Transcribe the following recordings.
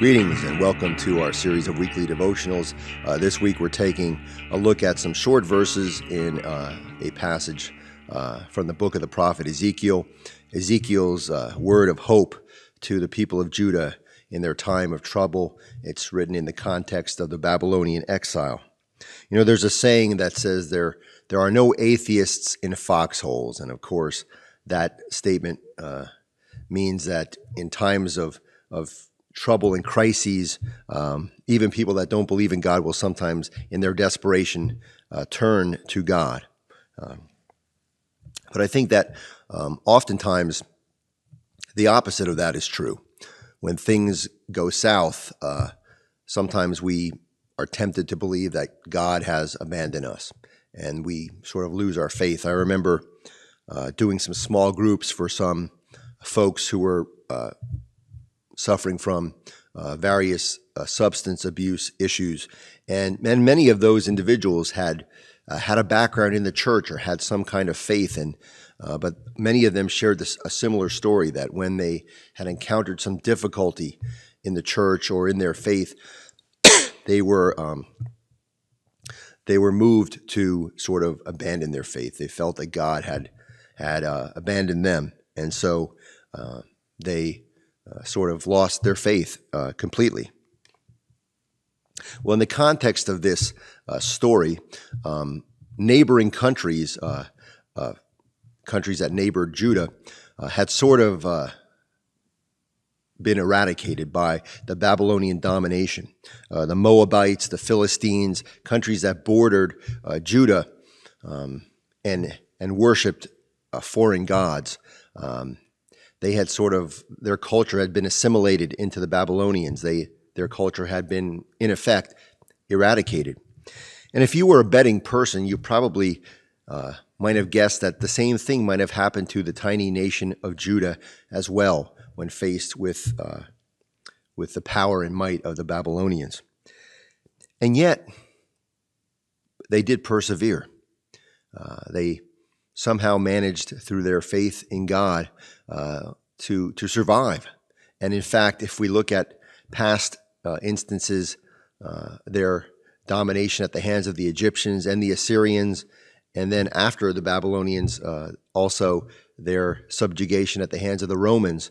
Greetings and welcome to our series of weekly devotionals. This week we're taking a look at some short verses in a passage from the book of the prophet Ezekiel. Ezekiel's word of hope to the people of Judah in their time of trouble. It's written in the context of the Babylonian exile. You know, there's a saying that says there are no atheists in foxholes, and of course that statement means that in times of trouble and crises, even people that don't believe in God will sometimes, in their desperation, turn to God. But I think that oftentimes the opposite of that is true. When things go south, sometimes we are tempted to believe that God has abandoned us, and we sort of lose our faith. I remember doing some small groups for some folks who were suffering from various substance abuse issues. And many of those individuals had a background in the church or had some kind of faith. But many of them shared a similar story, that when they had encountered some difficulty in the church or in their faith, they were moved to sort of abandon their faith. They felt that God had abandoned them. And so they sort of lost their faith completely. Well, in the context of this story, neighboring countries, countries that neighbored Judah, had sort of been eradicated by the Babylonian domination. The Moabites, the Philistines, countries that bordered Judah and worshipped foreign gods. They had their culture had been assimilated into the Babylonians. Their culture had been, in effect, eradicated. And if you were a betting person, you probably might have guessed that the same thing might have happened to the tiny nation of Judah as well when faced with the power and might of the Babylonians. And yet, they did persevere. They somehow managed through their faith in God to survive. And in fact, if we look at past instances, their domination at the hands of the Egyptians and the Assyrians, and then after the Babylonians, also their subjugation at the hands of the Romans,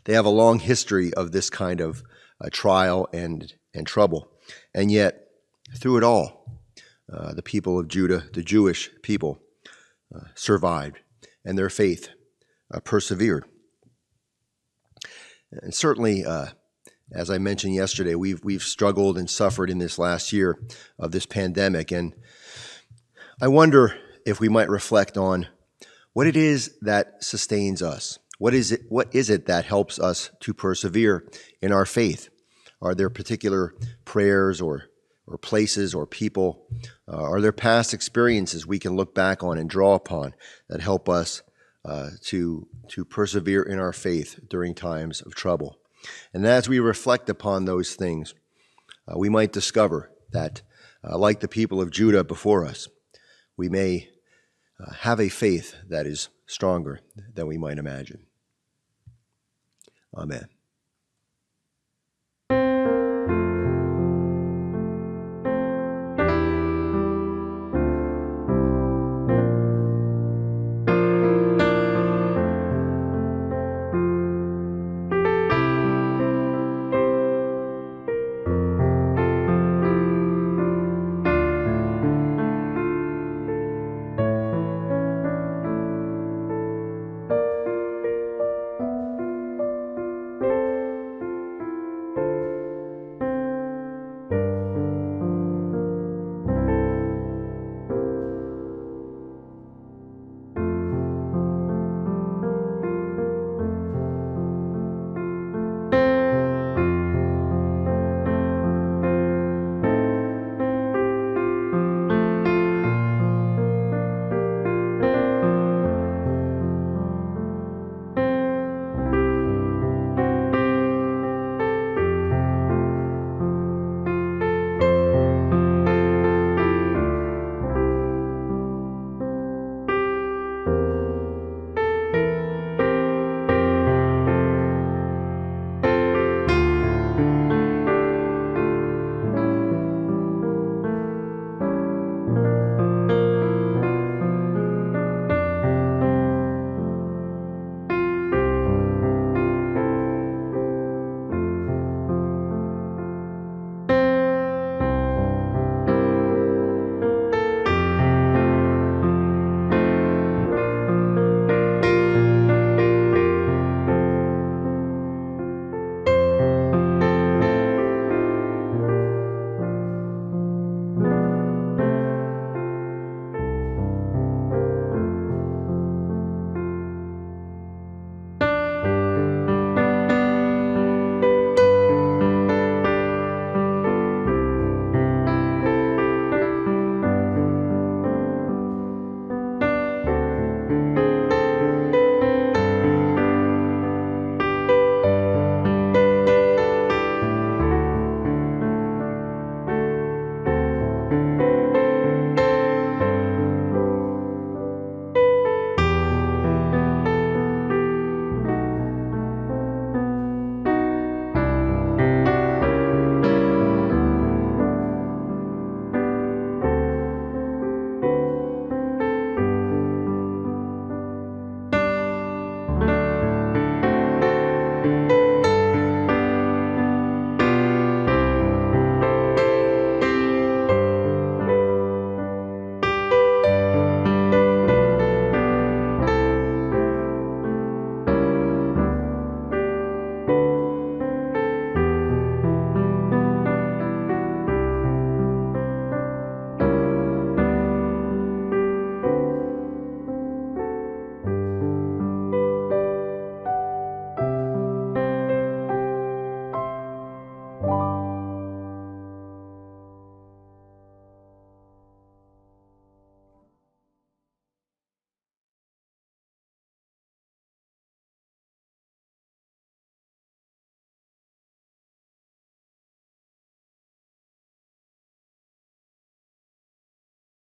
they have a long history of this kind of trial and trouble. And yet, through it all, the people of Judah, the Jewish people, survived, and their faith persevered. And certainly, as I mentioned yesterday, we've struggled and suffered in this last year of this pandemic, and I wonder if we might reflect on what it is that sustains us. What is it that helps us to persevere in our faith? Are there particular prayers or places or people? Are there past experiences we can look back on and draw upon that help us to persevere in our faith during times of trouble? And as we reflect upon those things, we might discover that, like the people of Judah before us, we may have a faith that is stronger than we might imagine. Amen.